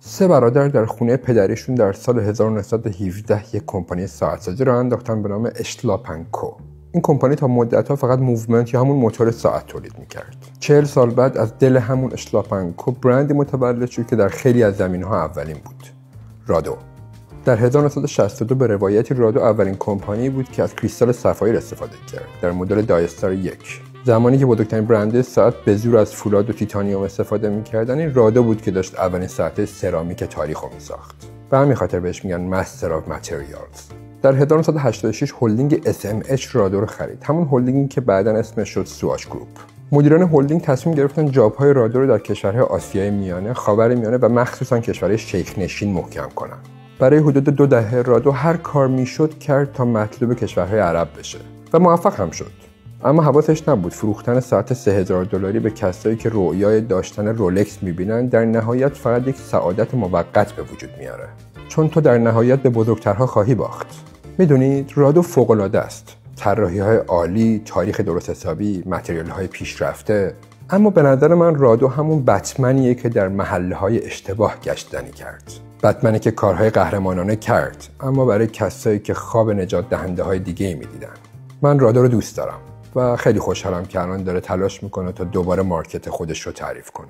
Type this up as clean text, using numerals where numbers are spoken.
3 برادر در خونه پدریشون در سال 1917 یک کمپانی ساعتسازی راه انداختن به نام اشتلاپ اند کو. این کمپانی تا مدت‌ها فقط موومنت یا همون موتور ساعت تولید می‌کرد. 40 سال بعد از دل همون اشتلاپ اند کو برندی متولد شد که در خیلی از زمینه‌ها اولین بود. رادو. در 1962 به روایتی رادو اولین کمپانی بود که از کریستال سفایر استفاده کرد در مدل دایستار 1. زمانی که بزرگترین برند ساعت به زور از فولاد و تیتانیوم استفاده می‌کردن، این رادو بود که داشت اولین ساعت سرامیک تاریخ رو می‌ساخت. به همین خاطر بهش میگن مستر آف متریالز. در 1986 هلدینگ SMH رادو رو خرید، همون هلدینگی که بعداً اسمش شد سواش گروپ. مدیران هلدینگ تصمیم گرفتن جاب‌های رادو رو در کشورهای آسیای میانه، خاورمیانه و مخصوصاً کشورهای شیخ نشین محکم کنن. برای حدود 2 دهه رادو هر کار میشد کرد تا مطلوب کشورهای عرب بشه و موفق هم شد. اما حواسش نبود فروختن ساعت $3000 به کسایی که رؤیای داشتن رولکس میبینن در نهایت فقط یک سعادت موقت به وجود میاره، چون تو در نهایت به بزرگترها خواهی باخت. میدونید رادو فوق‌العاده است، طراحی‌های عالی، تاریخ درست حسابی، متریال‌های پیشرفته، اما به نظر من رادو همون بتمنیه که در محله‌های اشتباه گشتنی کرد. بتمنی که کارهای قهرمانانه کرد اما برای کسایی که خواب نجات دهنده‌های دیگه‌ای می‌دیدن. من رادو رو دوست دارم و خیلی خوشحالم که الان داره تلاش میکنه تا دوباره مارکت خودش رو تعریف کنه.